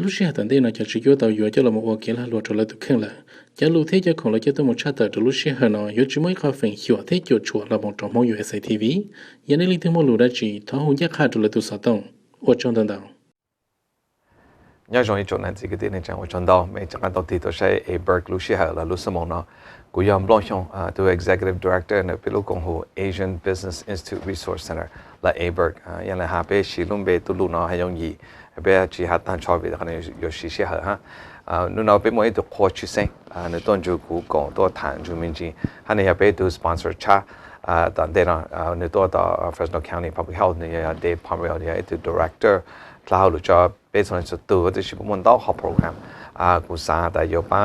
lúc xưa tận đây nó chỉ có tàu vừa cho là một ô kia là luật rồi là tụ khen là giá lưu thế cho còn là cho tôi một chat từ lúc xưa nó yếu chỉ mới khó phèn hiểu thế cho chuột là một trong mỗi USA TV giờ này linh thêm một lũ đã chỉ tháo hụt giác khai rồi là tụ sát động ở trong tận đạo nhớ trong chỗ này thì cái tiền này chẳng ở trong đó mấy chắc là đầu tiên tôi sẽ ABIRC lúc xưa là lúc sau nó của yom long xong tôi executive directorในเป็นลูกของ Asian Business Institute Resource Center และ ABIRC ยังเลยหาไปชิลุมเบตุลุนาให้ยงยีไปชีหัดตั้งชอบไปแต่คนอยู่ชิเชียเหรอฮะนู่นเอาไปมวยตัวโคชเซ็งในต้นจูกูก่อนตัวฐานจูมินจีฮันนี่ไปตัว sponsor ชาตอนเดินในตัวต่อ Fresno County Public Health เนี่ยเดฟพอมเรลเนี่ยตัว director คลาวหรือจะเป็นส่วนสุดตัวที่ชิบุมันต้องเข้าโปรแกรมกูสาแต่ยป้า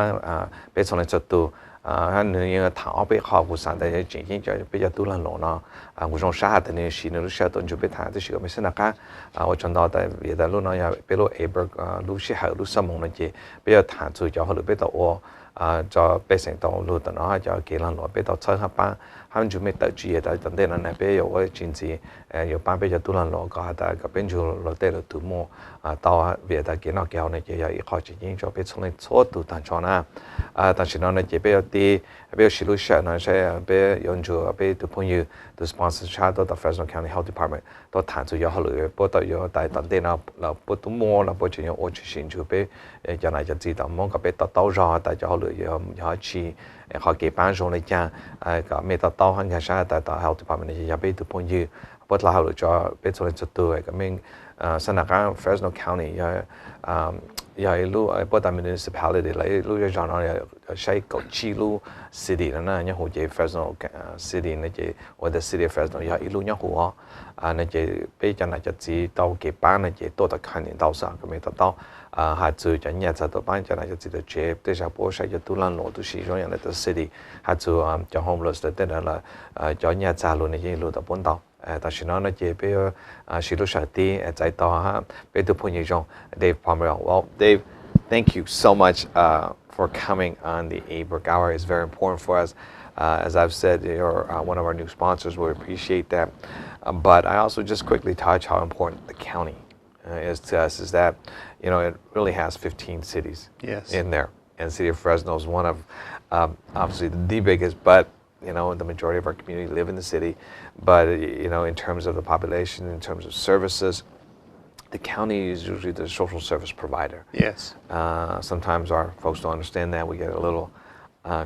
เป็นส่วนสุดตัวฮันนี่ถามไปเข้ากูสาแต่จริงๆจะไปจะตัวละหลงเนาะกูจงชาแต่เนี่ยสิ่งรู้เชื่อตนจูไปถามที่สิ่งไม่ใช่นักว่าจนตอนแต่เวลาลูกน้อยไปลูกABIRCลูกเชื่อลูกสมองนั่นจีไปจะถามจู่จะเขาหรือไปต่อจะไปเสียงต่อลูกแต่เนาะจะเกี่ยงหลงไปต่อเช้าครับป้าฮันจูไม่ตัดจีแต่ตอนเดินนั้นไปอยู่ว่าจริงๆอยู่ป้าไปจะตัวละหลงก็แต่ก็เป็นจูเราเตะเราตัวมั่วต่อเวลาเกี่ยงนอกเกี่ยวเนี่ยจะอีกข้อจริงๆจะไปส่งในโซตัวต่างชาติ但是呢，就比如西路县呢，是用着ตัว朋友ตัว sponsor ชาตัว Fresno County Health Department ตัวฐานจุดยาวเลยพอตัวอยู่แต่ตอนเดินเราพอตัวมัวเราพอจะยังโอชิชินจูไปจะไหนจะจีตามองก็ไปตัดเต้ารอแต่จะเขาเลยยังชีเขาเก็บบ้านส่งเลยจ้าก็ไม่ตัดเต้าหันกันชาแต่ตัว Health Department เนี่ยจะไปตัว朋友พอเราเลยจะไปส่งในจุดตัวก็ไม่สถานการณ์ Fresno County อย่าลูกพอตาม municipality เลยลูกจะจอดเราใช้กับชีลู city นั่นนะยังหัวใจ Fresno city นั่นจะว่า the city of Fresno อย่าลูกยังหัวนั่นจะไปจะน่าจะจี到เก็บบ้านนั่นจะตัวตะขันนี่到啥ก็ไม่到หาจูจะเนี่ยจะตัวบ้านจะน่าจะจีตัวเจ็บแต่จะพอใช้จะตัวลันโลตัวชีจงอย่างในตัว city หาจูจะ homeless แต่นั่นละจะเนี่ยจะลูกนี่จะลูกตัวปนต่อ但是呢，这边是路上的在到哈，被ตัว朋友中 Dave Palmer. Well, Dave, thank you so much for coming on the ABIRC Hour. It's very important for us. As I've said, you're one of our new sponsors. We appreciate that. But I also just quickly touch how important the county is to us. Is that it really has 15 cities in there, and the city of Fresno is one of obviously the biggest, but the majority of our community live in the city, but in terms of the population, in terms of services, the county is usually the social service provider. Yes. Sometimes our folks don't understand that. We get a little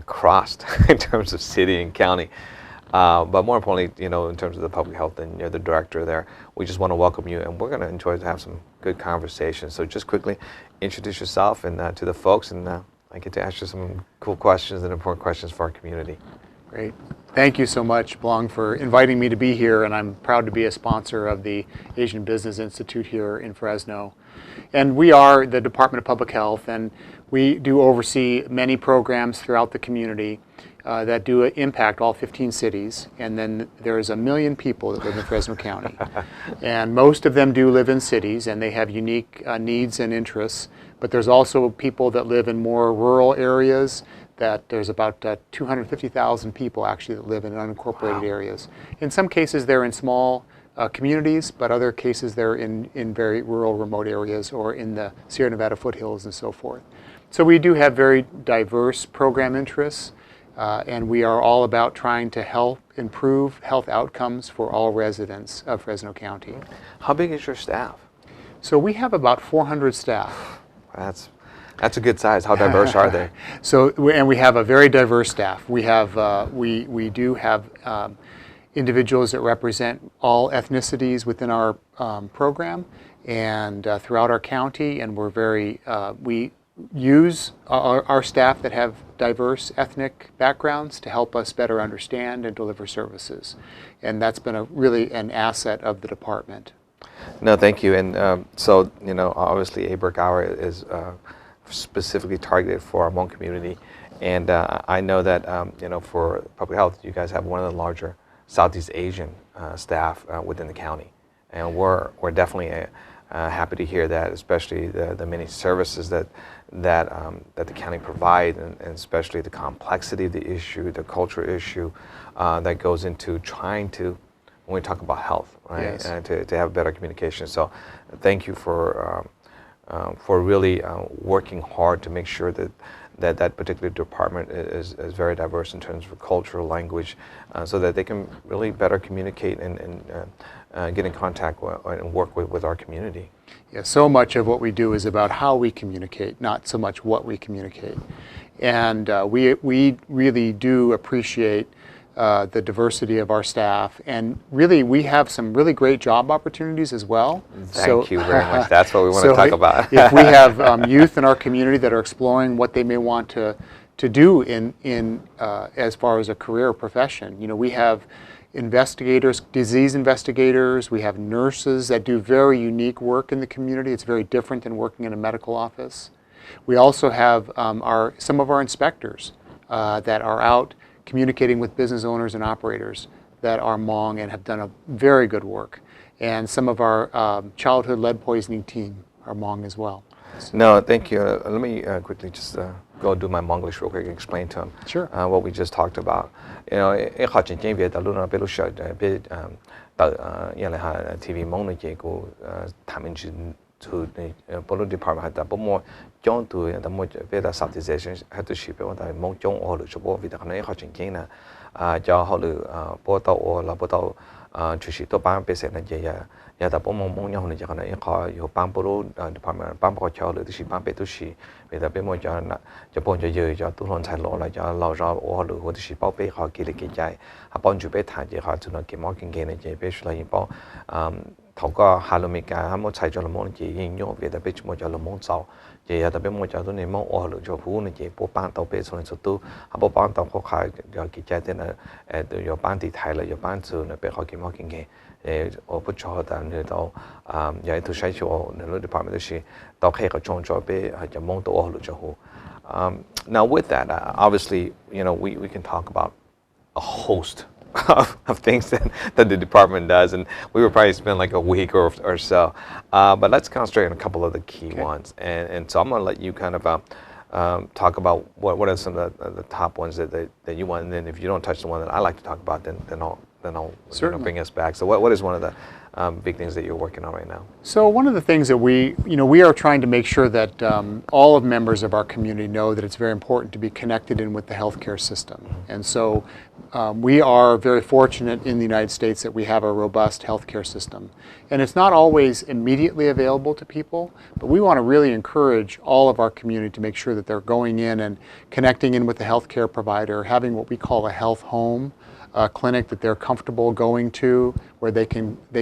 crossed in terms of city and county. But more importantly, in terms of the public health, and you're the director there, we just want to welcome you, and we're going to enjoy to have some good conversation. So just quickly introduce yourself and to the folks, and I get to ask you some cool questions and important questions for our community. Great. Thank you so much, Blong, for inviting me to be here, and I'm proud to be a sponsor of the Asian Business Institute here in Fresno. And we are the Department of Public Health, and we do oversee many programs throughout the community that do impact all 15 cities, and then there's 1 million people that live in Fresno County. And most of them do live in cities, and they have unique needs and interests, but there's also people that live in more rural areas. That there's about 250,000 people actually that live in unincorporated areas. In some cases they're in small communities, but other cases they're in very rural, remote areas or in the Sierra Nevada foothills and so forth. So we do have very diverse program interests, and we are all about trying to help improve health outcomes for all residents of Fresno County. How big is your staff? So we have about 400 staff. That's a good size. How diverse are they? And we have a very diverse staff. We have we do have individuals that represent all ethnicities within our program and throughout our county, and we're very we use our staff that have diverse ethnic backgrounds to help us better understand and deliver services, and that's been really an asset of the department. No, thank you. And so obviously ABIRC Hour is specifically targeted for our Hmong community, and I know that for public health, you guys have one of the larger Southeast Asian staff within the county, and we're definitely happy to hear that, especially the many services that the county provide, and especially the complexity of the issue, the cultural issue that goes into trying to, when we talk about health, right, yes. and to have better communication. So thank you for for really working hard to make sure that particular department is very diverse in terms of cultural language, so that they can really better communicate and get in contact and work with our community. Yeah, so much of what we do is about how we communicate, not so much what we communicate. And we really do appreciate the diversity of our staff, and really we have some really great job opportunities as well. Thank you very much. That's what we want to talk about. If we have youth in our community that are exploring what they may want to do in as far as a career or profession, you know, we have investigators, disease investigators, we have nurses that do very unique work in the community. It's very different than working in a medical office. We also have some of our inspectors that are out communicating with business owners and operators that are Hmong and have done a very good work. And some of our childhood lead poisoning team are Hmong as well. No, thank you. Let me quickly just go do my Monglish real quick and explain to him what we just talked about. You know, TV to the police department had double more John to the more better subsidization had to ship on the Mont John or the Shabo with the Hutchin Kina, Jahalu, Portal or Laboto, Chushito Bam Base and Jaya, Yadapomo Monia on the Jana, your Pamporo department, Pampo Child, the Shipampe to she, with a Bemo Jana, Japon Jay, Jatulon Talola, Jala, or what the Shipape, how Kiliki Jai, upon Jubeta, Jihad to not get mocking gain and Jay, basically, thầu có hà lô cả hàm một sai cho là món chỉ hình nhau về đặc biệt một cho là món sau chỉ đặc biệt một cho tôi nên món ở lựa cho phú này chỉ bộ ban tàu bê xong rồi tu bộ ban tàu khó khai cho kỳ trái tên là cho ban thì thay là cho ban sự là bé họ kỳ món kinh nghiệm ở bút cho ta nên tàu giải thu sai cho nên lúc department đó là tàu khai cái trong cho bé cho món tàu ở lựa cho phú. Now with that, obviously, you know, we can talk about a host of things that the department does, and we would probably spend like a week or so. But let's concentrate on a couple of the key ones, and so I'm going to let you kind of talk about what are some of the top ones that you want, and then if you don't touch the one that I like to talk about, then I'll you know, bring us back. So what is one of the big things that you're working on right now? So one of the things that we are trying to make sure that all of members of our community know that it's very important to be connected in with the healthcare system. And so we are very fortunate in the United States that we have a robust healthcare system. And it's not always immediately available to people, but we want to really encourage all of our community to make sure that they're going in and connecting in with the healthcare provider, having what we call a health home, a clinic that they're comfortable going to, where they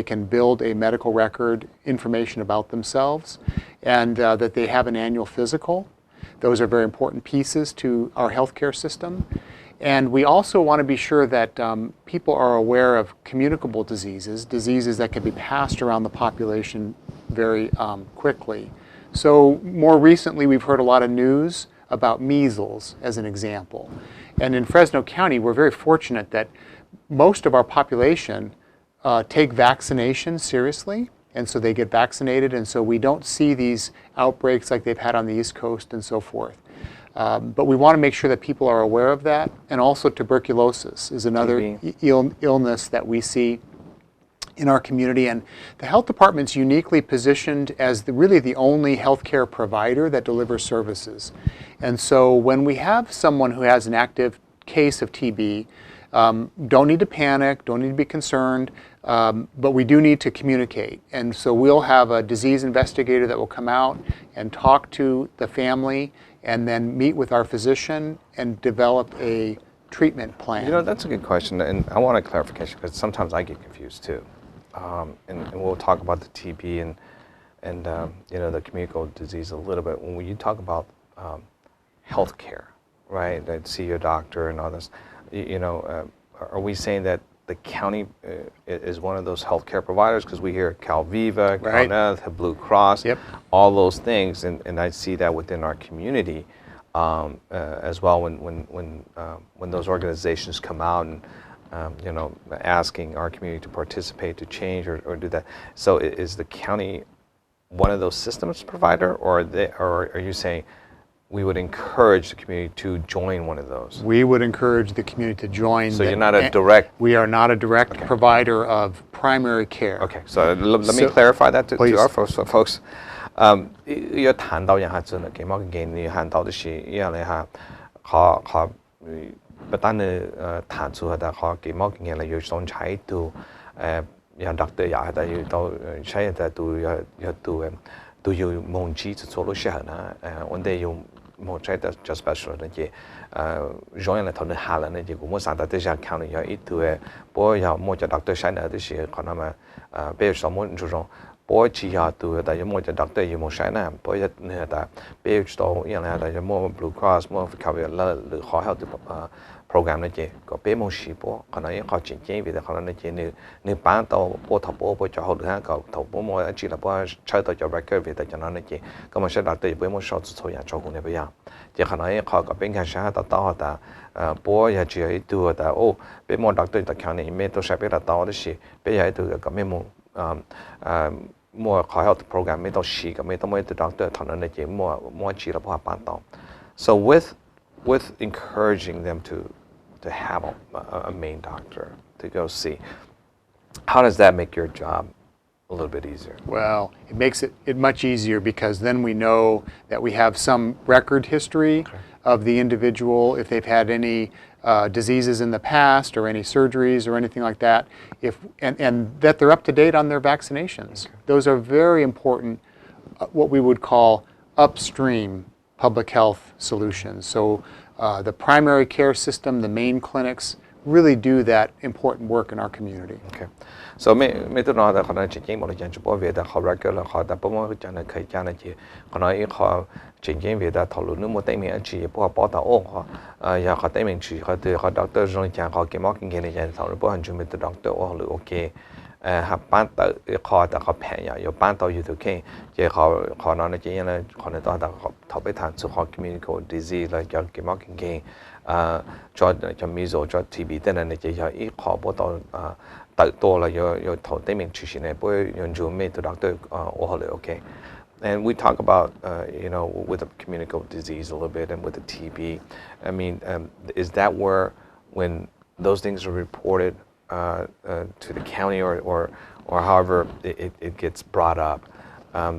can build a medical record information about themselves, and that they have an annual physical. Those are very important pieces to our healthcare system. And we also want to be sure that people are aware of communicable diseases that can be passed around the population very quickly. So more recently, we've heard a lot of news about measles, as an example. And in Fresno County, we're very fortunate that most of our population take vaccination seriously, and so they get vaccinated, and so we don't see these outbreaks like they've had on the East Coast and so forth. But we want to make sure that people are aware of that, and also tuberculosis is another illness that we see in our community, and the health department's uniquely positioned as really the only healthcare provider that delivers services. And so when we have someone who has an active case of TB, don't need to panic, don't need to be concerned, but we do need to communicate. And so we'll have a disease investigator that will come out and talk to the family and then meet with our physician and develop a treatment plan. You know, that's a good question, and I want a clarification because sometimes I get confused too. And we'll talk about the TB and you know, the communicable disease a little bit. When you talk about health care, right, that see your doctor and all this, you know, are we saying that the county is one of those healthcare providers? Because we hear Calviva, CalNeth, Blue Cross, all those things, and I see that within our community as well when those organizations come out and you know, asking our community to participate, to change, or do that. So is the county one of those systems provider, or are you saying we would encourage the community to join one of those. We would encourage the community to join. So you're not a direct. We are not a direct provider of primary care. Okay, so let me clarify that to our folks. 要談到人下真係幾麼嘅你談到的是一樣嚟下，佢不單係談出係但係幾麼嘅嚟要上踩到有特別也係但要到踩但都要都要望住就做到時候呢我哋要望住的 just special 那些讓人嚟討論下啦那些我們上到啲時候看到有一堆不過有冇就特別曬呢啲時可能嘛比如說冇這種不只要ตัวแต่ยังมั่วจะด็อกเตอร์ยังมั่วใช้นะเพราะยังเนี่ยแต่เบี้ยจุดอย่างไรแต่ยังมั่ว Blue Cross มั่วเขาเวลาหรือขอ health โปรแกรมนั่นเองก็เบี้ยมั่วชีพขณะยังเขาจริงๆวิธีขณะนั่นเองเนี่ยป้านตัวปวดท้องปวดจะหัวหรือฮะก็ท้องปวดมั่วจีนแล้วปวดใช้ตัวจะ record วิธีจากนั้นนั่นเองก็มาใช้ด็อกเตอร์เบี้ยมั่วชอบสุดอย่างชอบคนเนี่ยไปยังจะขณะยังเขาก็เป็นการใช้ต่อแต่ปวดยังจีตัวแต่โอ้เบี้ยมั่วด็อกเตอร์แต่ครั้งนี้ไม่ต้องใช้เบี้ยต่อได้สิเบี้ยยังตัวก็ไม่มั่วmore health program ไม่ต้องฉีกไม่ต้องไม่ต้อง doctor เท่านั้นเองmore ฉีกแล้วพอปานต่อ so with encouraging them to have a main doctor to go see how does that make your job a little bit easier? Well, it makes it much easier because then we know that we have some record history of the individual if they've had any diseases in the past or any surgeries or anything like that, and that they're up to date on their vaccinations. Those are very important, what we would call upstream public health solutions. So the primary care system, the main clinics, really do that important work in our community. Okay. So ไม่ต้องรอแต่คนนั้นจริงๆบอกเลยอย่างเฉพาะเวลาเขา record แล้วเขาแต่ผมว่าจะนั่นเคยจะนั่นจีคนนั้นเขาจริงๆเวลาทะลุนึกว่าได้มีอันจีพวกปอตาโอ้เขาอยากเขาได้มีจีเขาเจอเขาด็อกเตอร์จงจังเขาเกี่ยวกับกินเลยอย่างสาวหรือพวกหันจุ่มเป็นด็อกเตอร์โอ้หรือโอเคหากป้านต่อเขาแต่เขาแพ้อยู่ป้านต่ออยู่ทุกแค่เจ้าเขานอนในจีอย่างนั้นคนนั้นต่อแต่เขาไปทานสุขภาพ communicable disease แล้วจะเกี่ยวกับกินจะมีโซจะทีบีแต่นั่นในจีเขาอีกเขาพวกต่อตัวเรา有头对面出现的，不会用就没得 doctor 我好了 OK。And we talk about with the communicable disease a little bit and with the TB. I mean, is that where when those things are reported to the county or however it gets brought up,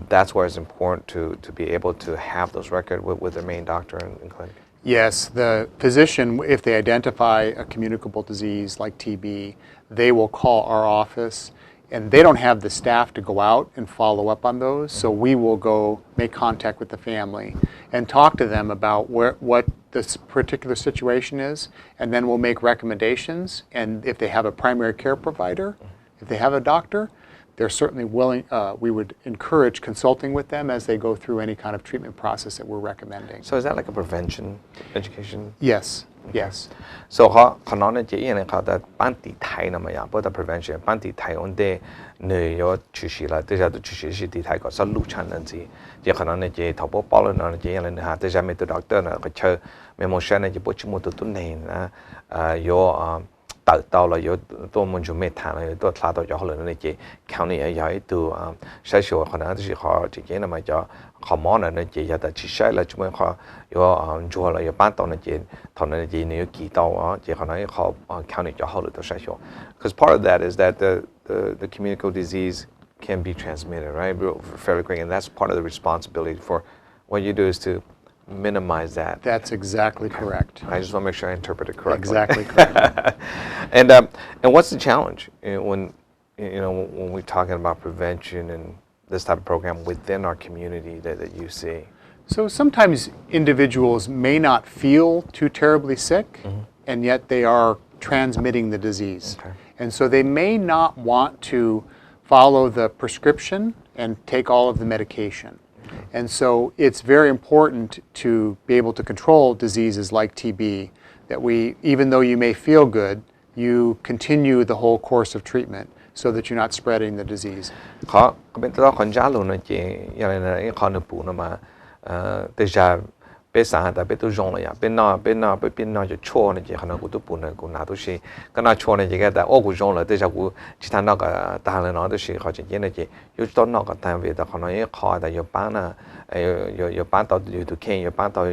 that's where it's important to be able to have those records with their main doctor in clinic? Yes, the physician, if they identify a communicable disease like TB, they will call our office, and they don't have the staff to go out and follow up on those, so we will go make contact with the family and talk to them about what this particular situation is, and then we'll make recommendations, and if they have a primary care provider, if they have a doctor, they're certainly willing, we would encourage consulting with them as they go through any kind of treatment process that we're recommending. So is that like a prevention education? Yes, yes. So เขานอนในจีนเนี่ยเขาแต่บ้านตีไทยนะมาอย่างเพราะแต่ prevention บ้านตีไทยอันเดเหนื่อย有出事啦，这下都出事是ตีไทยก็สรุปชันนั่นสิจีเขานอนในจีทับป้อเลยนอนในจีอะไรนะฮะแต่จะไม่ตัว doctor นะก็เชื่อไม่มองเช่นในจีปวดชิมุตุตุนเองนะ有到了有多么就没谈了，有多查到就好了那些county有一度筛选可能就是好之前那么叫好忙的那些有的去筛了，就么好有做了有搬到那些，他那些你有几道啊，就可能好county 就好了都筛选。Because part of that is that the communicable disease can be transmitted, right? Fairly quick, and that's part of the responsibility for what you do is to minimize that. That's exactly correct. I just want to make sure I interpret it correctly. Exactly correct. And what's the challenge when we're talking about prevention and this type of program within our community that you see? So sometimes individuals may not feel too terribly sick, and yet they are transmitting the disease. Okay. And so they may not want to follow the prescription and take all of the medication. And so it's very important to be able to control diseases like TB, that even though you may feel good, you continue the whole course of treatment so that you're not spreading the disease. เขาเป็นตัวคนจ้าลุนนะจีอย่างไรนะเขาหนึ่งปูนมาแต่จะไป被啥的被都用了呀，被那就错呢，就可能我都不能够拿东西，跟那错呢，这个的我不用了，但是我其他那个当然那都是好像真的就有到那个单位的可能也好的有班呢，有班到有都看有班到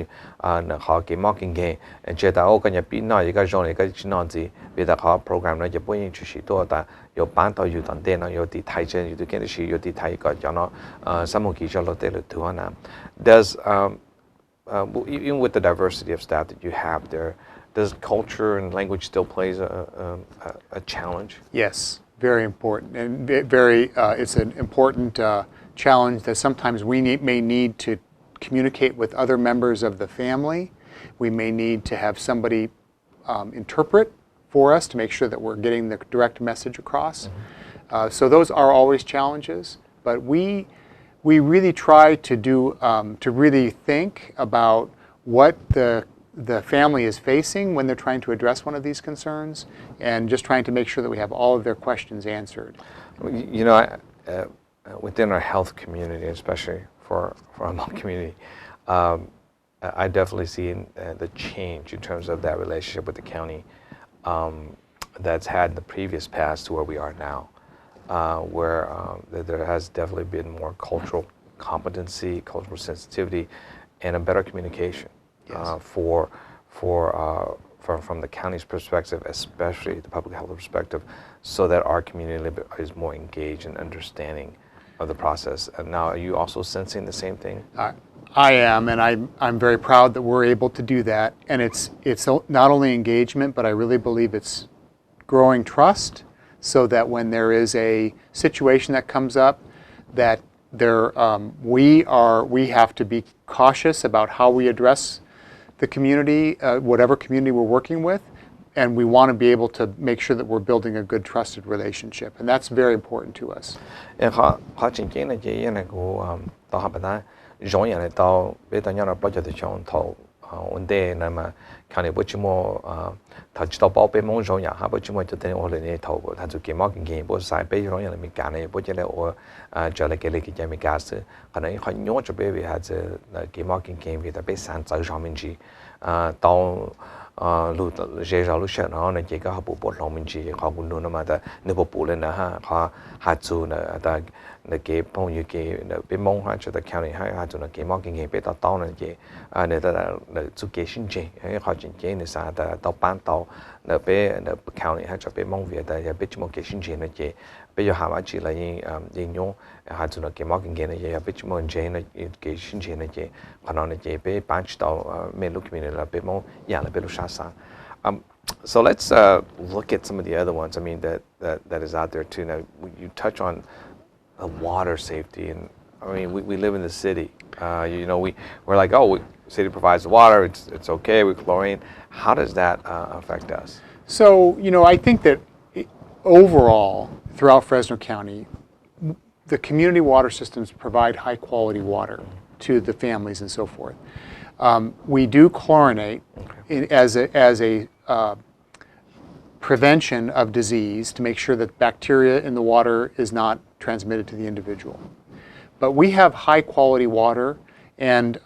那好给 marking 给，觉得我感觉比那一个用一个是那子，别的好 program 呢就不应去许多的。有班到有當地呢，有啲睇真，有啲見到是有啲睇個講咯，三毛幾咗落地落圖啊 Does even with the diversity of staff that you have there, does culture and language still plays a challenge? Yes, very important, and it's an important challenge that sometimes we may need to communicate with other members of the family. We may need to have somebody interpret for us to make sure that we're getting the direct message across. So those are always challenges, but we really try to do to really think about what the family is facing when they're trying to address one of these concerns, and just trying to make sure that we have all of their questions answered. You know, within our health community, especially for our Hmong community, I definitely see the change in terms of that relationship with the county. That's had in the previous past to where we are now, where there has definitely been more cultural competency, cultural sensitivity, and a better communication. Yes. From the county's perspective, especially the public health perspective, so that our community is more engaged and understanding of the process. And now, are you also sensing the same thing? I am, and I'm very proud that we're able to do that. And it's not only engagement, but I really believe it's growing trust, so that when there is a situation that comes up, that we have to be cautious about how we address the community, whatever community we're working with, and we want to be able to make sure that we're building a good, trusted relationship, and that's very important to us. 容易嚟到，俾大家嚟幫助啲上頭，我哋那麼看你不怎麼他知道報備夢容易，哈不怎麼就等我嚟呢頭，他就給毛經驗，不曬俾容易嚟咪幹呢，不就嚟我就嚟給你嘅咪假設，可能很容易就俾佢係就嚟給毛經驗，俾他俾山走上面去，到路接着路線，然後呢這個不上面去，เขาคุณดูนะมาแต่呢不不เลยนะฮะเขาหาจูนะแต่呢幾朋友幾呢俾夢哈就在 county 哈就呢幾毛經驗俾到呢幾呢在呢做幾新證，เขาจริงๆ呢啥แต่到班到呢俾呢 county 哈就俾夢為แต่俾什麼幾新證呢幾俾咗下話之類應用哈就呢幾毛經驗呢也俾什麼證呢幾新證呢幾可能呢幾俾班知道咩路邊呢俾夢樣呢俾路啥啥。So let's look at some of the other ones. I mean that is out there too. Now you touch on water safety, and I mean we live in the city. You know we're like city provides the water. It's okay with chlorine. How does that affect us? So you know I think that overall throughout Fresno County, the community water systems provide high quality water to the families and so forth. We do chlorinate as a prevention of disease to make sure that bacteria in the water is not transmitted to the individual. But we have high quality water, and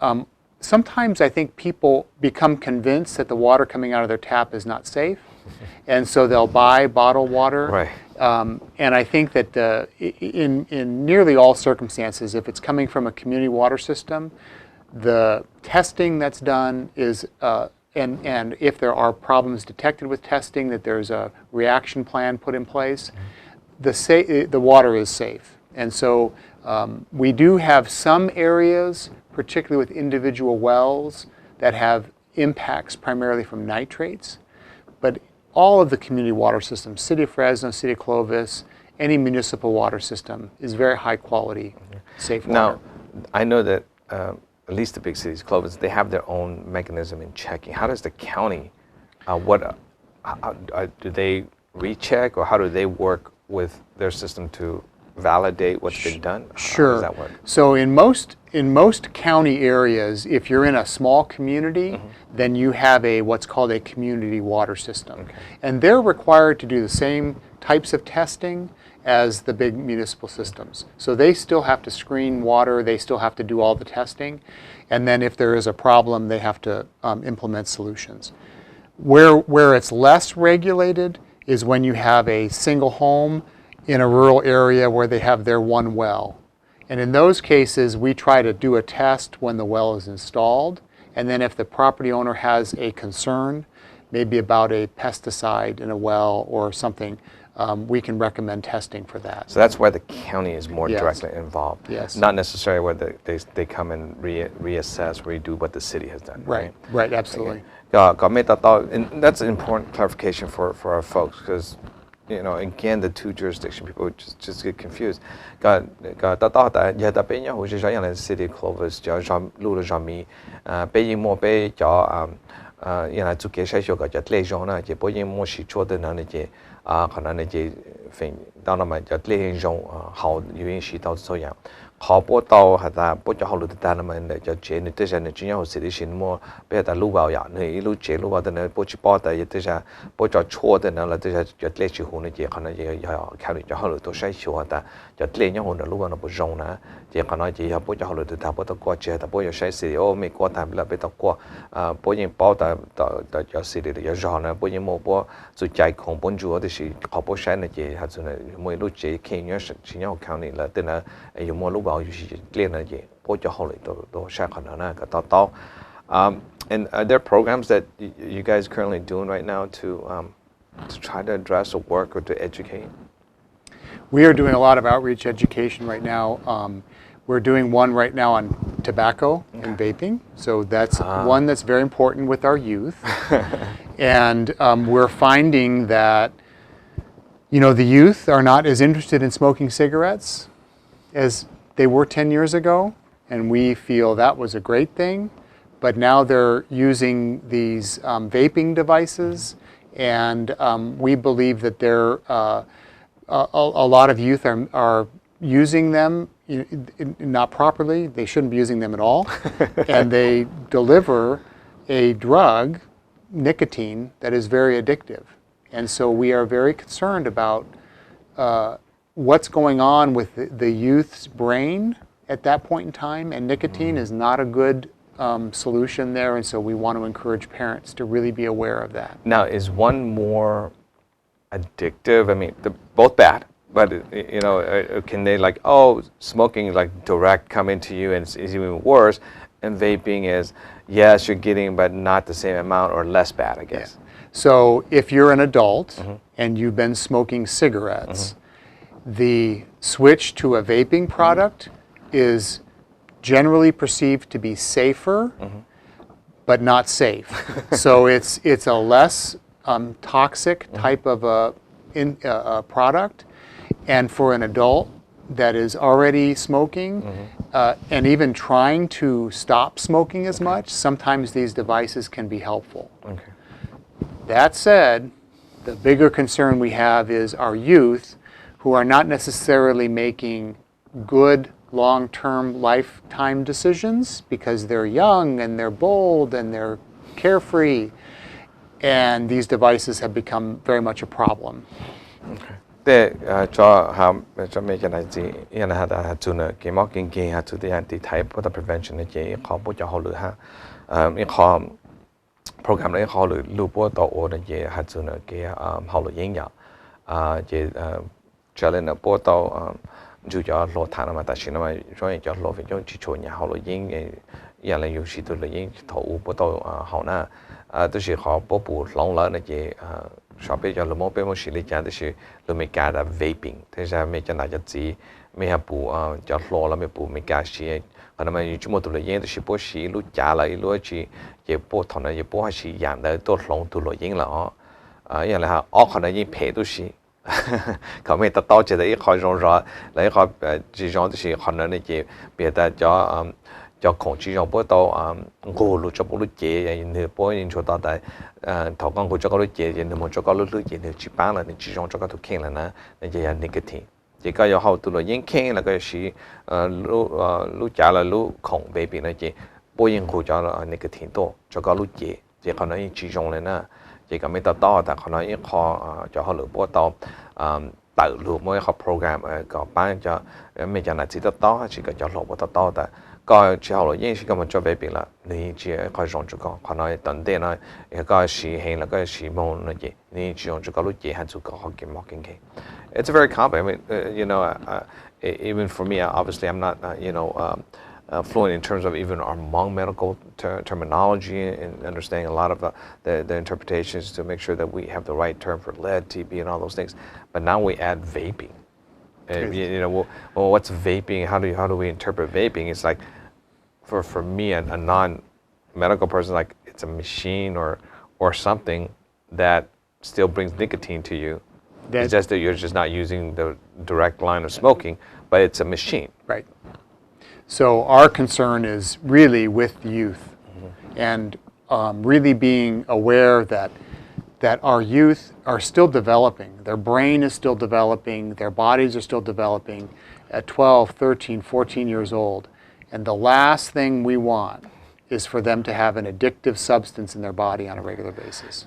sometimes I think people become convinced that the water coming out of their tap is not safe, and so they'll buy bottled water. Right. And I think that in nearly all circumstances, if it's coming from a community water system, the testing that's done is and if there are problems detected with testing, that there's a reaction plan put in place, the water is safe. And so we do have some areas, particularly with individual wells, that have impacts primarily from nitrates. But all of the community water systems, City of Fresno, City of Clovis, any municipal water system is very high quality, safe water. Now, I know that at least the big cities, Clovis, they have their own mechanism in checking. How does the county, do they recheck, or how do they work with their system to validate what's been done? Sure. How does that work? So in most county areas, if you're in a small community, then you have what's called a community water system. Okay. And they're required to do the same types of testing as the big municipal systems. So they still have to screen water, they still have to do all the testing, and then if there is a problem, they have to implement solutions. Where it's less regulated is when you have a single home in a rural area where they have their one well. And in those cases, we try to do a test when the well is installed, and then if the property owner has a concern, maybe about a pesticide in a well or something, we can recommend testing for that. So that's where the county is more Yes. directly involved. Yes. Not necessarily where they come and reassess, redo what the city has done. Right, right, absolutely. And that's an important clarification for our folks because, you know, again, the two jurisdiction people just get confused. City Clovis, Lula Jami, Beijing more Bay, you know, to get Shasho got your Legion, your boy more she chore than another. Khan energy thing down on my jet how you in she out so young. How bought out had that put your hollow the dynamite that your nutrition and the junior city more better luba ya, no, you look luba than a butcher butter, you dish a butcher chore than a letter your let you who carry your hollow to shake you that your clean your own luba of Bojona, the Kanaji, you put your hollow to tap the quacher, the boy your city, oh, make what time a bit of qua, boying powder that your city, your genre, boying more boy to Jack Hong Bonjour, the she, couple shiny has a Moiluche, King, your Chino County, Latina, and you more luba. You should clean it. Put your holly to shack on and are there programs that you guys currently doing right now to try to address or work or to educate? We are doing a lot of outreach education right now. We're doing one right now on tobacco and vaping. So that's one that's very important with our youth. And we're finding that, you know, the youth are not as interested in smoking cigarettes as they were 10 years ago, and we feel that was a great thing. But now they're using these vaping devices, and we believe that a lot of youth are using them not properly. They shouldn't be using them at all. And they deliver a drug, nicotine, that is very addictive. And so we are very concerned about what's going on with the youth's brain at that point in time, and nicotine is not a good solution there, and so we want to encourage parents to really be aware of that. Now, is one more addictive? I mean, they're both bad, but you know, can they like, oh, smoking like direct come into you and it's even worse, and vaping is, yes, you're getting, but not the same amount or less bad, I guess. Yeah. So if you're an adult and you've been smoking cigarettes, the switch to a vaping product is generally perceived to be safer, but not safe. So it's a less toxic type of a product, and for an adult that is already smoking and even trying to stop smoking as much, sometimes these devices can be helpful. Okay. That said, the bigger concern we have is our youth, who are not necessarily making good long-term lifetime decisions because they're young and they're bold and they're carefree, and these devices have become very much a problem. Okay. The cho make an idea in had to game out game had to the anti type of the prevention the call put your whole in call program like call loop or the had to get how the yin ya challenge portal 就叫落谈了嘛，但是呢嘛，所以叫落分钟去做年好了，因原来有许多的因投不到好呢，都是好保护老了那些稍微叫了毛病，我是理解的是都没干的 vaping， 但是没叫大家知，没下补叫落了没补没干些，可能嘛有这么多的因都是不是一路加了一路去也不同的也不还是一样的都弄都落因了原来哈可能因赔都是。เขาไม่ตัดต่อจะได้ขอรองรอแล้วเขาจีจงที่สิ่งคนนั้นเนี่ยเบียดแต่จะของจีจงพวกตัวกูรู้จักพวกรู้เจอย่างนี้พวกยิงชัวต่อแต่ถอดกางกูจะก็รู้เจอย่างนี้มันจะก็รู้อย่างนี้จีบ้านแล้วนี่จีจงจะก็ถูกเข่งแล้วนะนี่จะอย่างนิเกทีจีก็要好ตัวเลยยิงเข่งแล้วก็是รู้จักแล้วรู้ของเบบี้นั่นจีพวกยิงกูจะนิเกทีตัวจะก็รู้เจจีคนนั้นจีจงเลยนะจีก็ไม่ตัดต่อแต่คนนั้นขอจะเขาหรือพวกตัว tự luôn mới học program có bán cho mấy giờ này chỉ chỉ có cho lộ bộ ta có chỉ học rồi nhưng chỉ có một cho vaping là你只可以用这个可能等点呢一个是现那个是冇那些你只用这个路也还足够好给冇给 It's very common. I mean, you know, even for me, obviously, I'm not, fluent in terms of even our Hmong medical terminology and understanding a lot of the interpretations to make sure that we have the right term for lead, TB, and all those things. But now we add vaping. Well, what's vaping? How do we interpret vaping? It's like, for me, a non-medical person, like it's a machine or something that still brings nicotine to you. It's just that you're just not using the direct line of smoking, but it's a machine. Right. So our concern is really with youth, and really being aware that our youth are still developing. Their brain is still developing. Their bodies are still developing at 12, 13, 14 years old. And the last thing we want is for them to have an addictive substance in their body on a regular basis.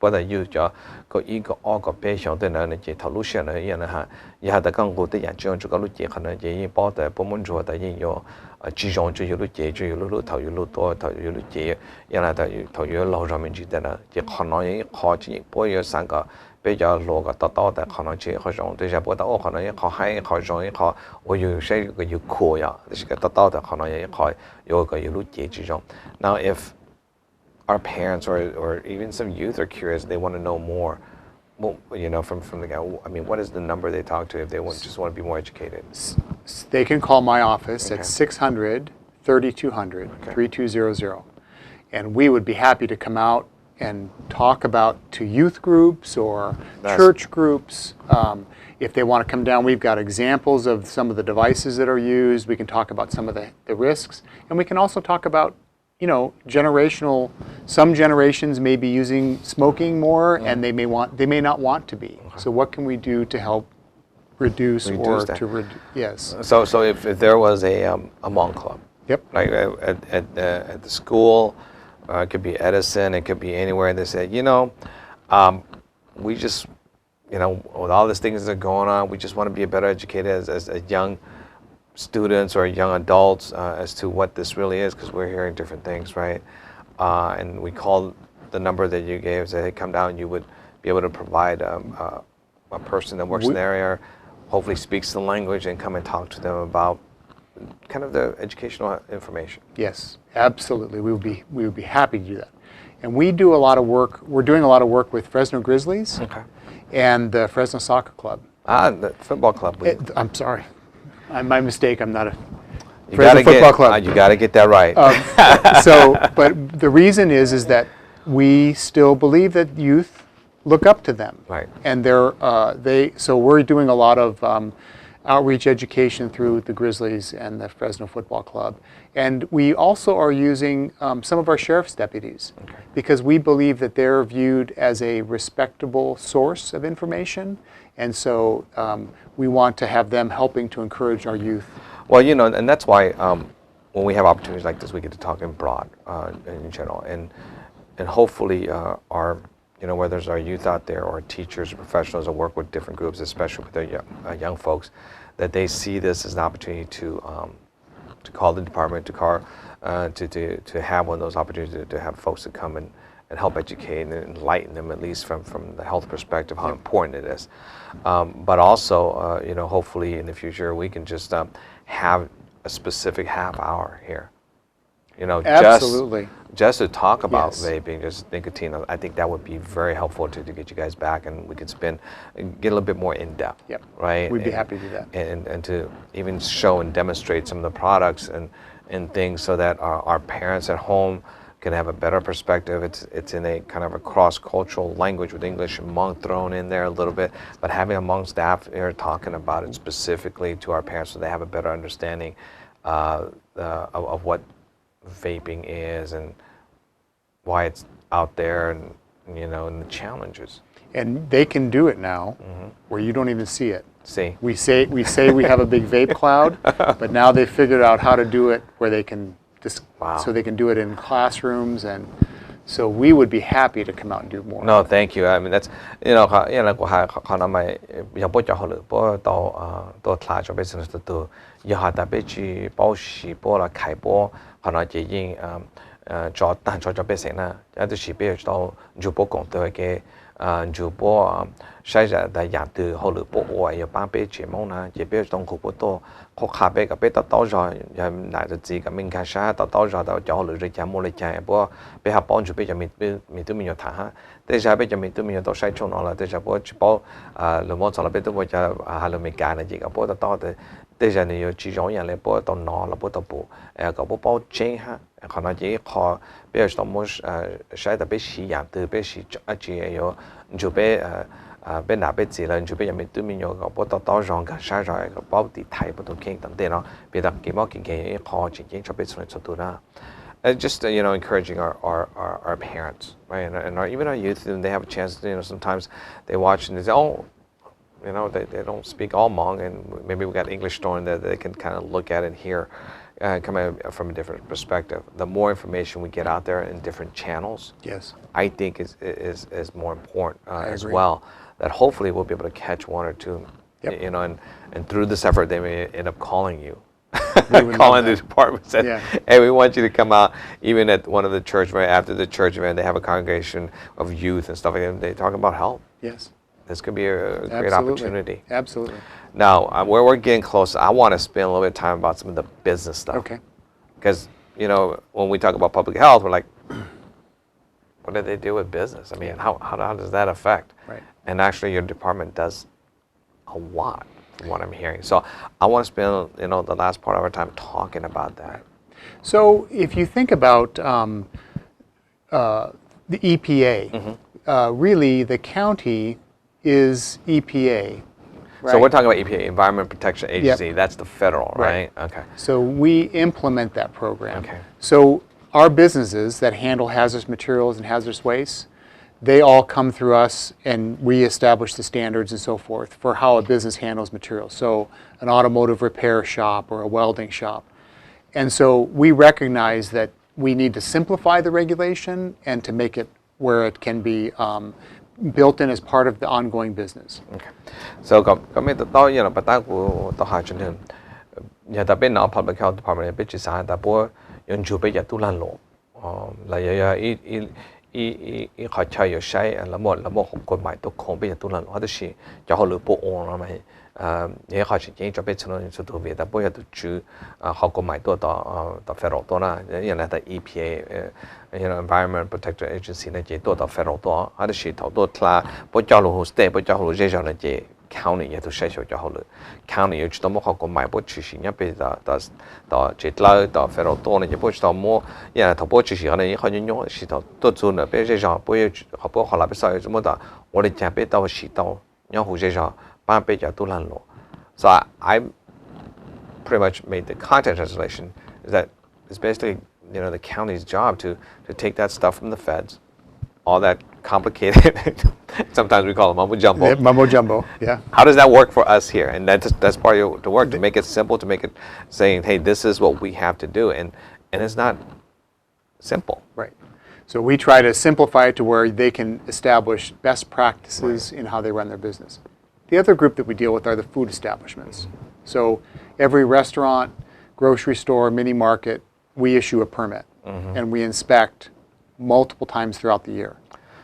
But I use your go ego or go patient then energy solution and you had the Congo the Yan to go look at ye bought the Pomunjo that in your Gijon to you look at you look how you look or tell you look at Yanata you tell you low ramage then you can't hot boy your sanga beja log at the thought that Hanachi Hajon, the Jabota or Hana, how high Hajon, or you say you cool ya, this get the thought that Hana, yoga you look at Gijon. Now if our parents or even some youth are curious, they want to know more. Well, from the guy. I mean, what is the number they talk to if they just want to be more educated? They can call my office at 600-3200, 3200, and we would be happy to come out and talk about to youth groups or church groups. If they want to come down, we've got examples of some of the devices that are used. We can talk about some of the risks, and we can also talk about generational. Some generations may be using smoking more, and they may not want to be. So what can we do to help reduce that. Yes. So if there was a Hmong club, yep, like at the school, it could be Edison, it could be anywhere. They said, we just, with all these things that are going on, we just want to be better educated as young students or young adults as to what this really is, because we're hearing different things, right? And we called the number that you gave, say, hey, come down, you would be able to provide a person that works in the area, hopefully speaks the language, and come and talk to them about kind of the educational information. Yes, absolutely. We would be happy to do that. And we do a lot of work. We're doing a lot of work with Fresno Grizzlies and the Fresno Soccer Club. The football club. I'm sorry. My mistake. I'm not a Fresno football club. You got to get that right. But the reason is that we still believe that youth look up to them. Right. And so we're doing a lot of outreach education through the Grizzlies and the Fresno Football Club. And we also are using some of our sheriff's deputies because we believe that they're viewed as a respectable source of information. And so we want to have them helping to encourage our youth. Well, and that's why when we have opportunities like this, we get to talk in broad, in general. And hopefully our, whether there's our youth out there or teachers or professionals that work with different groups, especially with their young folks, that they see this as an opportunity to call the department, to have one of those opportunities to have folks that come and help educate and enlighten them, at least from the health perspective, how important it is. But also, hopefully in the future we can just have a specific half hour here. Absolutely. Just to talk about vaping, just nicotine. I think that would be very helpful to get you guys back, and we could get a little bit more in depth. Yep. Right. We'd be happy to do that. And to even show and demonstrate some of the products and things, so that our parents at home can have a better perspective. It's in a kind of a cross-cultural language with English and Hmong thrown in there a little bit, but having a Hmong staff here talking about it specifically to our parents, so they have a better understanding of what vaping is and why it's out there, and and the challenges. And they can do it now, where you don't even see it. See, we say we have a big vape cloud, but now they figured out how to do it where they can so they can do it in classrooms, and So we would be happy to come out and do more. No, thank you. I mean, that's, like I you put your whole boy to clash of business to do. You had a bitchy, bossy, bola, kai bo, Hanaji, jot, and jot of business. At the ship, Jubo Conto, Jubo, Shaja, the Yatu, Holu, or your Pampage, Mona, Jebir, Don Kupoto, Kokabek, a better dojo, neither Zig, a Minkasha, the dojo, the Jolly, Jamolica, Bo, Behapon, me to me your taha. There's a bit of me to me your Shachon, or there's a watch ball, Le Mons on a bit of what Halomicana, a board of thought, there's a new Chijon and Leport on all a potable, a couple ball chain, a Hanaji, call Bears almost shy the Bishi, the Bishi, Gio, Jube. Bên nào bên gì là chúng bây giờ mình tự mình nhớ có bao tao rong cả sai rồi có bao tỷ thái bao nhiêu kinh tầm thế nó bây giờ cái món cái khó chính chính cho biết số số tuổi đó. Just encouraging our parents, right, and even our youth, and they have a chance. Sometimes they watch and they say, oh, they don't speak all Hmong, and maybe we got English story that they can kind of look at and hear, come from a different perspective. The more information we get out there in different channels, yes, I think is more important as well. That hopefully we'll be able to catch one or two, yep. And through this effort they may end up calling you, calling the department and say, hey, we want you to come out, even at one of the church, right after the church event, they have a congregation of youth and stuff like that. They talk about help. Yes. This could be a great opportunity. Absolutely. Now, where we're getting close, I want to spend a little bit of time about some of the business stuff. Okay. Because, when we talk about public health, we're like, what do they do with business? I mean, how does that affect? Right. And actually, your department does a lot, from what I'm hearing. So I want to spend, the last part of our time talking about that. So if you think about the EPA, really the county is EPA. Right? So we're talking about EPA, Environment Protection Agency. Yep. That's the federal, right? Okay. So we implement that program. Okay. So our businesses that handle hazardous materials and hazardous waste, they all come through us, and we establish the standards and so forth for how a business handles materials. So an automotive repair shop or a welding shop. And so we recognize that we need to simplify the regulation and to make it where it can be built in as part of the ongoing business. Okay. So kami tahu patang ko tahu macam ni. Tapi na public health department beci sana tapi yang juga ya tulan lo. Lah ya i kacau ya saya lamo hukum mai tu kong beci tulan lo. Ada sih jauh lebih orang ramai. Ya kacau jadi juga beci orang itu tu beci tapi ya tu ju hukum mai tu ta federal tu na. Yang ada EPA. Environment Protection Agency 呢，就多到 federal 多，ada sih tahu tu telah bocor lu state bocor lu region 呢，就 county 也都筛选就好了。county 有知道么好个买不出去，人别到这拉到 federal 多呢，就不知道么，呀，他不出去可能也好像用是到多做呢，别这上不有好不好了，别少有这么大，我的家别到是到，然后这上把别家都烂了。So I pretty much made the content translation is that it's basically the county's job to take that stuff from the feds, all that complicated. Sometimes we call it mumbo jumbo. Yeah, mumbo jumbo. Yeah. How does that work for us here? And that's part of the work, to make it simple, to make it saying, hey, this is what we have to do, and it's not simple. Right. So we try to simplify it to where they can establish best practices in how they run their business. The other group that we deal with are the food establishments. So every restaurant, grocery store, mini market, we issue a permit, and we inspect multiple times throughout the year.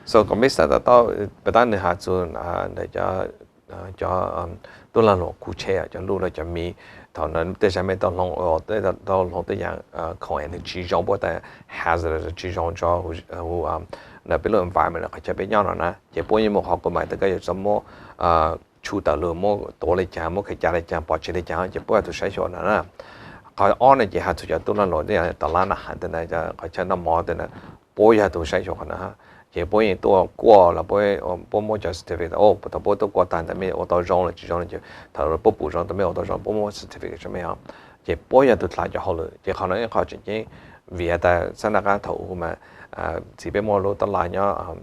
So, komisa tahu petani hatun ja tulan lo kucing ja lu la ja mi tahun nan te sampai tahun long tahun te yang kau yang cijong buat hazard cijong ja hu na pelu environment ka ja penyang na je punya mo hak mai te ka yo semua chu ta lu mo to le ja mo ka ja le ja po che le ja je po tu sai so na ka on ne je ha tu ja tulan lo de ta la na han de na ja ka cha na mo de na po ya tu sai so na也不会多过了，不会不摸叫 certificate 哦，他不都过单的没有，我到扔了，只扔了就他说不补扔都没有，到扔不摸 certificate 什么样，也不也都拿就好了，也可能也好直接 via 的上那个头嘛，这边摸路到哪样，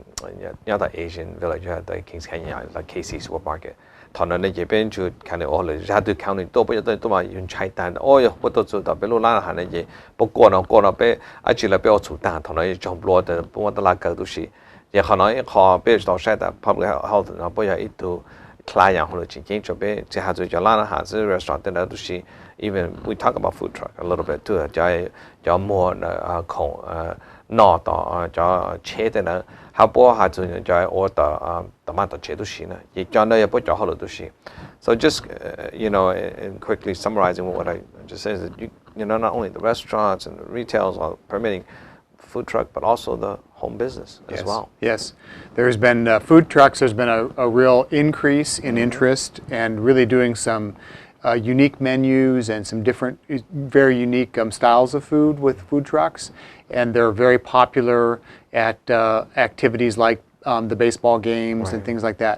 要到 Asian village 的 Kings Canyon 到 KC supermarket， ถอนในเจเป็นจุดคันเดียวเลยจะดูเขาหนึ่งตัวไปจะตัวมายืนใช้ตันโอ้ยพอตัวจุดต่อไปรู้ร้านอาหารในเจปกวนเอาไปอาชีพเราไปเอาจุดตันถอนในจอมปลวกแต่พวกตลาดเกิดดูสิอย่างขณะนี้ขอไปต่อใช้แต่ public health เราไปอย่างอีตัวคลายอย่างเราจริงๆจะไปจะหาจุดจะร้านอาหารหรือ restaurant แต่ละดูสิ even we talk about food truck a little bit too จะมัวของนอต่อจะเชแต่ละเขาบอกหาจุดจะเอาต่อมาต่อเชดูสินะอีกจานเนี่ยพวกจะหาดูสิ so just you know and quickly summarizing what I just said is that you know not only the restaurants and the retails are permitting food truck but also the home business as well. Yes, there's been food trucks. There's been a real increase in interest and really doing some unique menus and some different, very unique styles of food with food trucks, and they're very popular at activities like the baseball games and things like that.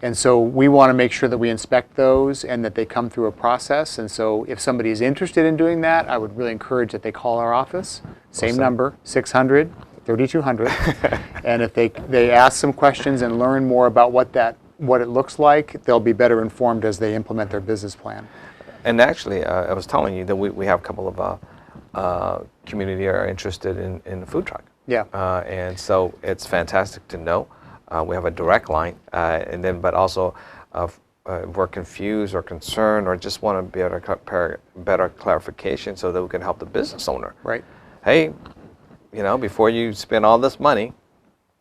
And so we want to make sure that we inspect those and that they come through a process. And so if somebody is interested in doing that, I would really encourage that they call our office. Same number, 600-3200. And if they ask some questions and learn more about what it looks like, they'll be better informed as they implement their business plan. And actually, I was telling you that we have a couple of community are interested in the food truck. Yeah. And so it's fantastic to know. We have a direct line, and then but also we're confused or concerned or just want to be able to better clarification so that we can help the business owner. Right. Hey, you know, before you spend all this money,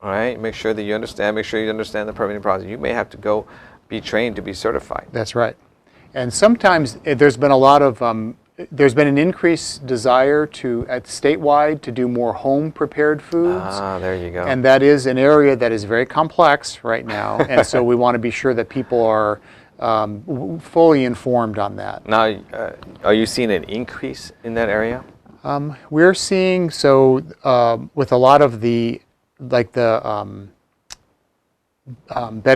all right, make sure that you understand. Make sure you understand the permitting process. You may have to go be trained to be certified. That's right. And sometimes there's been a lot of there's been an increased desire at statewide to do more home prepared foods. Ah, there you go. And that is an area that is very complex right now. And so we want to be sure that people are fully informed on that. Now, are you seeing an increase in that area? We're seeing, with a lot of the bed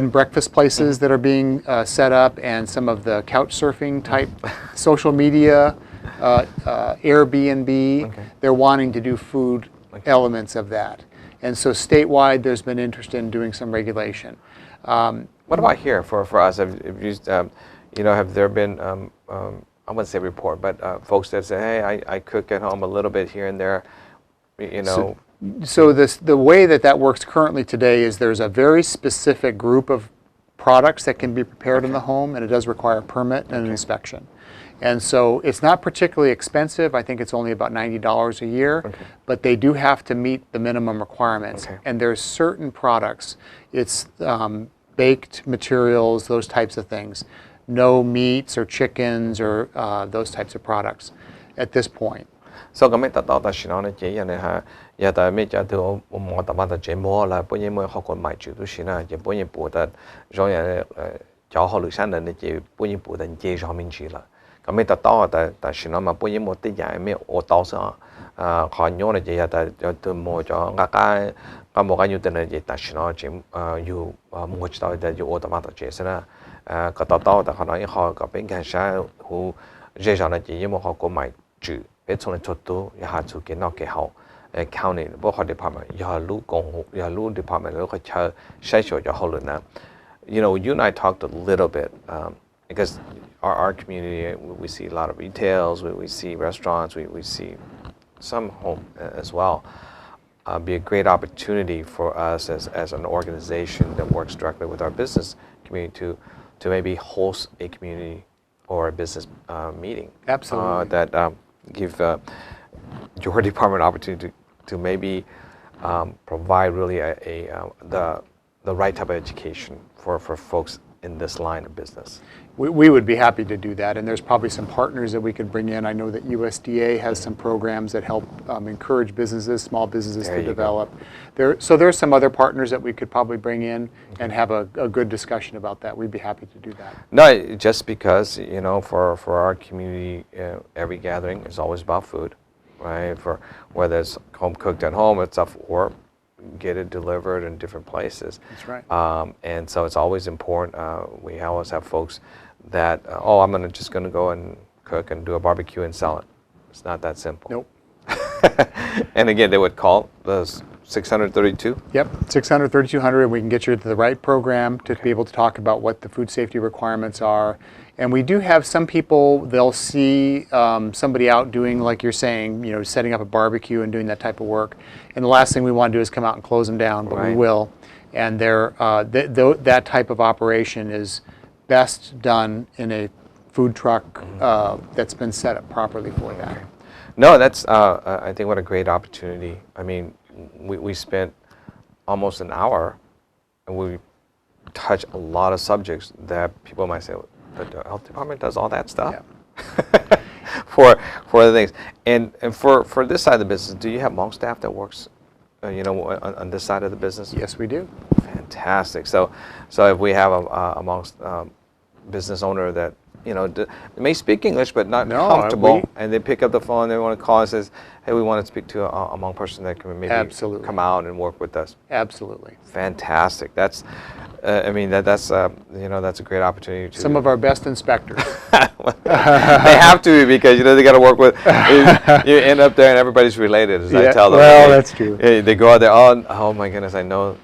and breakfast places that are being set up and some of the couch surfing type social media, Airbnb, they're wanting to do food elements of that. And so statewide, there's been interest in doing some regulation. What about here for us? Have there been, I wouldn't say report, but folks that say, hey, I cook at home a little bit here and there, you know. So the way that works currently today is there's a very specific group of products that can be prepared in the home, and it does require a permit and an inspection. And so it's not particularly expensive. I think it's only about $90 a year, but they do have to meet the minimum requirements. And there's certain products, it's baked materials, those types of things. No meats or chickens or those types of products at this point. So cái mấy tao ta xin nói chị này ha, giờ ta mấy cha tôi mua tao ta chế mua là bao nhiêu họ còn买住都行啊，就bao nhiêu bộ ta rồi cho họ lựa chọn là chị bao nhiêu bộ ta chế cho mình chỉ là, cái mấy tao ta xin nói mà bao nhiêu một tí dài mấy ô tao sao, họ nhớ là chị ta tôi mua cho cái một cái như thế này chị ta xin nói chị yêu mua cho tao ta yêu ô tao chế xem na, cái tao ta họ nói họ cái bên cái sao họ chế cho này chị mà họ còn买住。别从那出多，一下就给那给好，county 不好 department， 要路公户，要路 department 都可以查筛选就好了呢。You know, you and I talked a little bit because our community we see a lot of retails, we see restaurants, we see some home as well. Be a great opportunity for us as an organization that works directly with our business community to maybe host a community or a business meeting. Absolutely. That give your department opportunity to maybe provide really the right type of education for folks in this line of business. We would be happy to do that, and there's probably some partners that we could bring in. I know that USDA has some programs that help encourage businesses, small businesses to develop. So there's some other partners that we could probably bring in and have a good discussion about that. We'd be happy to do that. No, just because, you know, for our community, every gathering is always about food, right? For whether it's home cooked at home, it's up or get it delivered in different places. That's right. And so it's always important. We always have folks that, I'm just going to go and cook and do a barbecue and sell it. It's not that simple. Nope. And again, they would call those 632? Yep, 600, 3200, we can get you to the right program to be able to talk about what the food safety requirements are. And we do have some people, they'll see somebody out doing, like you're saying, setting up a barbecue and doing that type of work. And the last thing we want to do is come out and close them down, but we will. And that type of operation is best done in a food truck that's been set up properly for that. Okay. No, that's, I think, what a great opportunity. I mean, we spent almost an hour and we touched a lot of subjects that people might say, the health department does all that stuff? Yeah. for the things. And for this side of the business, do you have Hmong staff that works, on this side of the business? Yes, we do. Fantastic. So if we have a Hmong business owner that they may speak English but not comfortable, and they pick up the phone, they want to call and says, hey, we want to speak to a Hmong person that can maybe come out and work with us. Absolutely. Fantastic. That's that's a great opportunity. Some of our best inspectors. They have to, because they got to work with. You end up there and everybody's related, as I tell them. Well, that's true. They go out there. Oh my goodness! I know.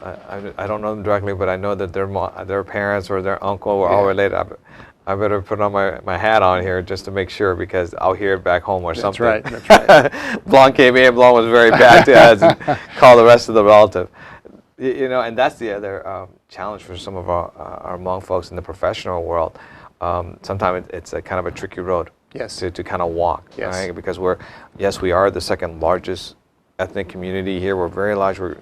I don't know them directly, but I know that their parents or their uncle were all related. I better put on my hat on here just to make sure, because I'll hear it back home or something. That's right. Blonde came in. Blonde was very bad to us, and call the rest of the relative. And that's the other challenge for some of our Hmong folks in the professional world. Sometimes it's a kind of a tricky road to kind of walk, right? Because we are the second largest ethnic community here. We're very large. We're,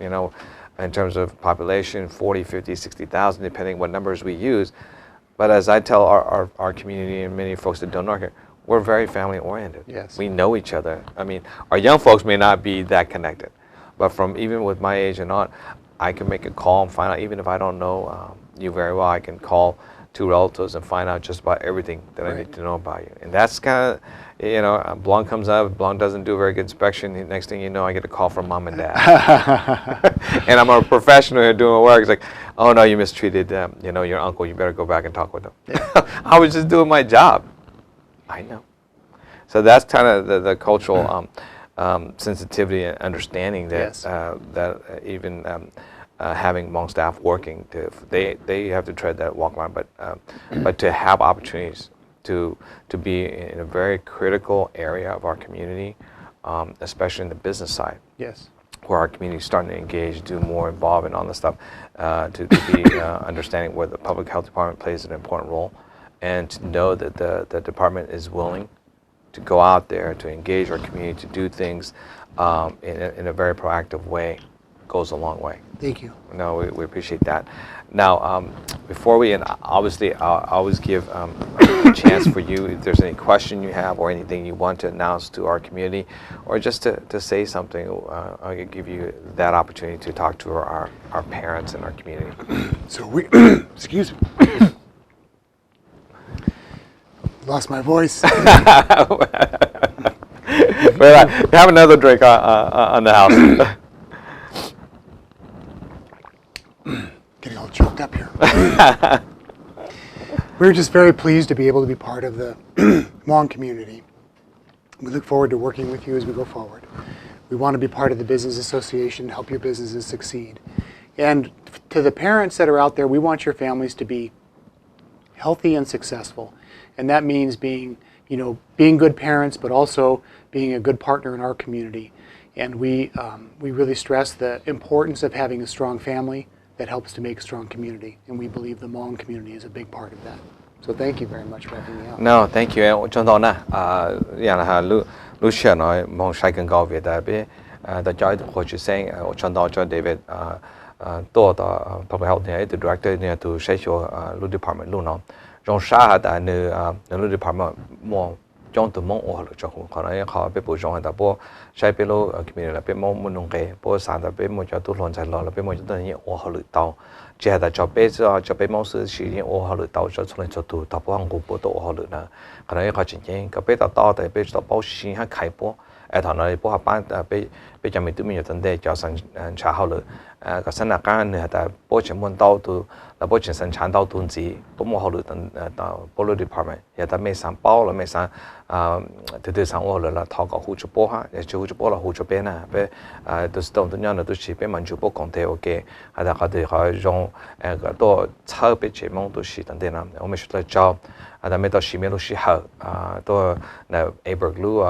in terms of population, 40, 50, 60,000, depending what numbers we use. But as I tell our community and many folks that don't know here, we're very family oriented. Yes. We know each other. I mean, our young folks may not be that connected, but even with my age and on, I can make a call and find out, even if I don't know you very well, I can call two relatives and find out just about everything that I need to know about you. And that's kind of, Blonde comes up, Blonde doesn't do a very good inspection. The next thing you know, I get a call from mom and dad. And I'm a professional here doing work. It's like, oh no, you mistreated your uncle. You better go back and talk with him. I was just doing my job. I know. So that's kind of the cultural sensitivity and understanding that even having Hmong staff working, they have to tread that walk line, but to have opportunities to be in a very critical area of our community, especially in the business side. Yes. Where our community is starting to engage, do more, involved in all this stuff, to be understanding where the public health department plays an important role, and to know that the department is willing to go out there, to engage our community, to do things in a very proactive way, goes a long way. Thank you. No, we appreciate that. Now, before we end, obviously, I'll always give a chance for you, if there's any question you have or anything you want to announce to our community, or just to say something, I'll give you that opportunity to talk to our parents and our community. So excuse me. Lost my voice. But have another drink on the house. Getting all choked up here. We're just very pleased to be able to be part of the Hmong community. We look forward to working with you as we go forward. We want to be part of the business association, help your businesses succeed. And to the parents that are out there, we want your families to be healthy and successful. And that means being good parents, but also being a good partner in our community. And we really stress the importance of having a strong family that helps to make a strong community. And we believe the Hmong community is a big part of that. So thank you very much for having me out. No, thank you. Chúng tôi lu share nói mong sai cần cao về đại be the joy của chị sang chúng tôi cho David to the public health the director near to say lu department lu nó trong xã đã lu department more trong tụi mong ở trong còn ấy họ bị bồi dưỡng đã bố sai bị lu community là bị mong nông cái bố sản đã bị một cho tụi lon chạy lo là bị một cho tụi nhiều ở họ lựa tàu chỉ là cho bị mong sự sử dụng ở họ lựa tàu cho tụi cho tụi tập quán của bố tụi họ lựa nè còn ấy họ chính cái bị tàu tại bị tàu bao xí hay khai bố thằng này bố học班被讲没对面有真的叫上查好了個新亞間呢係但保證滿到到，嗱保證生產到段子，都冇考慮到保律 department， 也但未上包啦，未上對上我啦，頭個護住波哈，也就護住波啦，護住邊啊，俾都是當都樣都是俾民主波講嘅 OK， 係但佢哋可以用個多特別節目都是等等啦，我們說嚟做。但係到時面都是好都嗱 ABIRC 路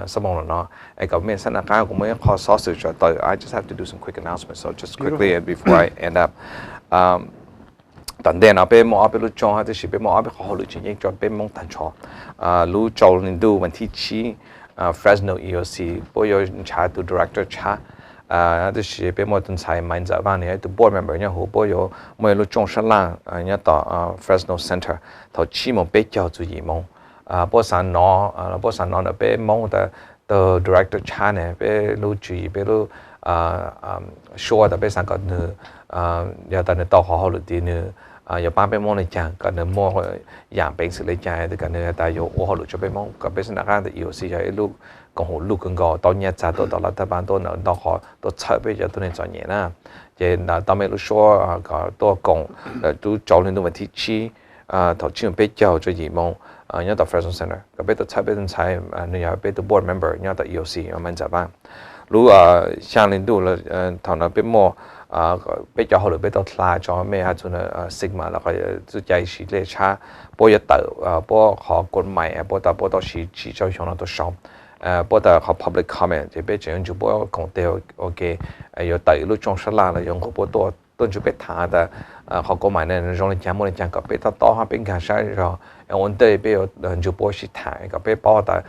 什麼咯，個面新亞間我們可 sausage 咗 I just have to do some quick announcements, so just quickly before I end up. 但係嗱，俾我俾路裝下，就是俾我俾好路錢，亦再俾我彈錯。路做年度問題七，Fresno EOC， 不要查到 director 查。就是俾我頓才問咗翻嚟，到 board member 然後不要每路裝上啦，然後到Fresno Center， 頭起碼比較注意夢。不上攞呢，俾夢的 director 查呢，俾路注意，俾路說的俾上個呢，要等你到好好路啲呢。有班俾夢嚟講，個呢夢樣本事嚟講，啲個呢但有好好路做俾夢，個俾上那間的有時就一路。講好路更高，到日子到立法班都能到學到出俾就都能做嘢啦。也嗱當面都說個多講，都做年度問題七，頭先比較做義務，然後到 Fresno Center， 個俾到出俾人才，你又俾到 board member， 然後到 EOC， 我們就辦。如上年度了，頭呢俾麼比較好了，俾到拉咗咩下做呢sigma啦，佢就計時咧差，波一到波學管埋，波到時就上到上。不但學 public comment， 就俾這樣就不講掉 OK， 有第二路裝飾啦，用好多都就俾他的學過埋呢，讓你講冇你講個俾他多下邊看晒咗，我哋俾有就不是談個俾包的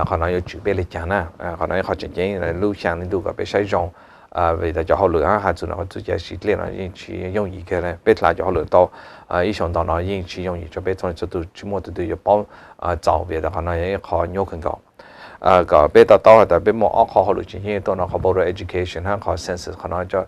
可能有準備嚟講啦，可能學正經嚟錄像你都個俾晒用。為大家好了下子呢，我自己是練了應去用一個呢，俾大家好了到一上到呢應去用一就俾從這都全部都有包找別的可能也可有更高。個俾到但俾冇學好路線，到那學報道 education， 學 census， 可能就學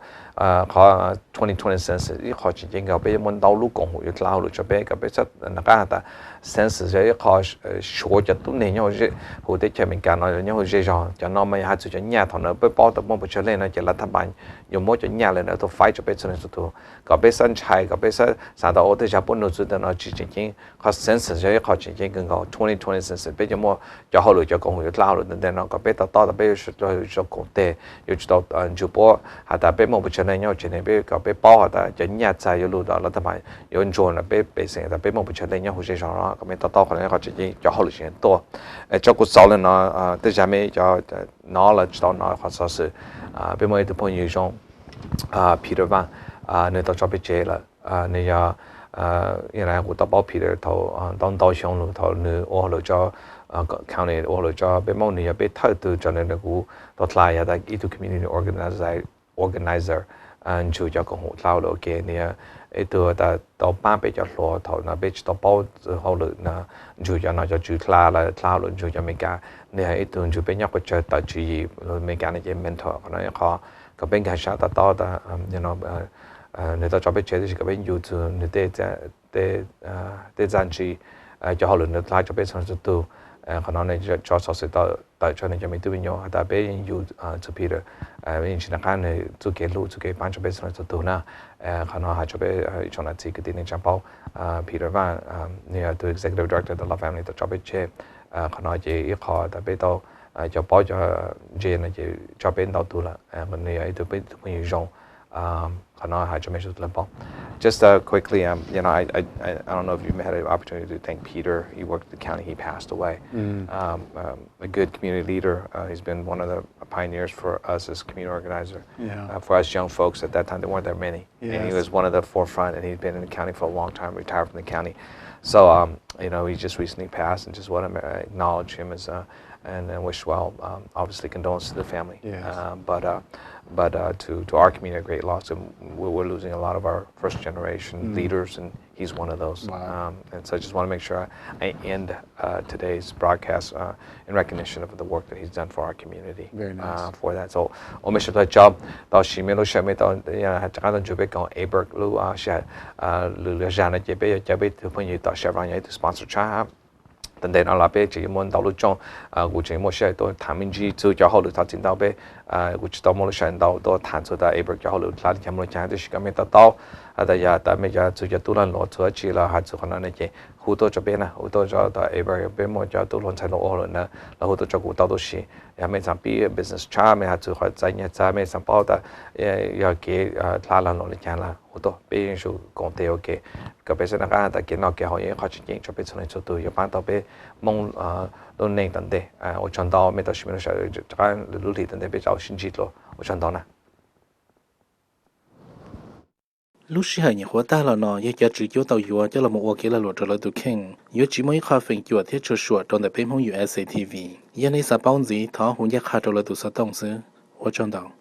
2020 census， 一學前個俾門道路講會撈路就俾個俾出那個但 census 就一學學就都年有些好啲前面講啦，因為這種就那麼下就就廿頭呢，俾報道冇不出嚟呢，就立他辦有冇就廿嚟呢，都快就俾出嚟就都個俾生產個俾上到我哋就本路做的呢，之前學 census 就一學前幾個2020 census， 俾就冇就好路就講會撈路等等咯，個俾到俾佢做講啲，要知道就播下但俾冇不出嚟，因為前年俾個俾包下但就廿在要路到立他辦有人做呢，俾成但俾冇不出嚟，因為好正常咯。咁樣到可能學自己就好了些多，照顧少了呢，對下面就knowledge 到呢，或者是俾我哋朋友中Peter Van 你到做畢業了，你要原來我到包 Peter 頭當上路頭你我路咗county 我路咗俾我你要俾睇到就你那個到來呀，但係 community organizer 就叫個好撈咯嘅你啊。itu ada tàu ba bị cho lúa tàu na bị tàu bao hậu lực na chủ cho nó cho chủ la là lao luôn chủ cho mình cả này itu chủ bên nhau có chơi tại chủ gì mình cả này cái mentor nó khó cái bên cái sao ta ta you know người ta cho biết chơi thì cái bên YouTube người ta dàn chỉ cho hậu lực người ta cho biết xong rồi tu còn nó này cho số sự tại cho nên cho mình tu bên nhau ta bên YouTube to Peter bên trên cái này tu cái lũ tu cái ban cho biết xong rồi tu na còn nó hay cho biết cho nó chỉ cái tin này bao Peter Van này tu executive director của La Family to cho biết chơi còn nó chỉ ít khó ta biết đâu cho bao cho Jane này chỉ cho bên đâu tu là còn này tu biết tu mình dùng còn nó hay cho mình chút bao. Just quickly, you know, I don't know if you had an opportunity to thank Peter. He worked at the county. He passed away. A good community leader. He's been one of the pioneers for us as community organizer. Yeah. For us young folks at that time, there weren't that many. Yes. And he was one of the forefront, and he'd been in the county for a long time, retired from the county. So, you know, he just recently passed, and just want to acknowledge him as and wish well. Obviously, condolences to the family. Yes. But to our community, a great loss. And we're losing a lot of our first generation leaders, and he's one of those. Wow. And so I just want to make sure I end today's broadcast in recognition of the work that he's done for our community. Very nice. For that. So,我们是在 job 到前面路上面到呀，这个准备讲 ABIRC 路是路上呢这边就被朋友到 Chevron 也 sponsor 差。等等那边只么道路中我只么是都他们去做就好了，他见到呗我知道么想到都谈出的 ABIRC 就好了，他们么讲的是咁样得到但係但係就做咗多人攞做一次啦，下次可能呢嘢好多這邊啊，好多咗到 ABIRC 邊麼就都亂齊攞可能啦，然後都做好多都是，又咩上邊 business 差咩下做開製嘢差咩上包得又幾拉人落嚟講啦，好多邊人數講啲 OK， 個邊先那個但係見到嘅可以開始影出邊出嚟做到，有班到邊夢都寧等啲我傳到咩到時咩時候就咁努力等啲比較先知咯，我傳到呢。lúc xưa hay nhiều ta là nó giờ chỉ chỉ tàu yếu cho là một cái là luật là tụ khen yếu chỉ mới khai phèn yếu thiết cho sửa trong đại bên hông USATV giờ này sao bao gì thọ hùng giác khai cho là tụ sao đông sư 我知道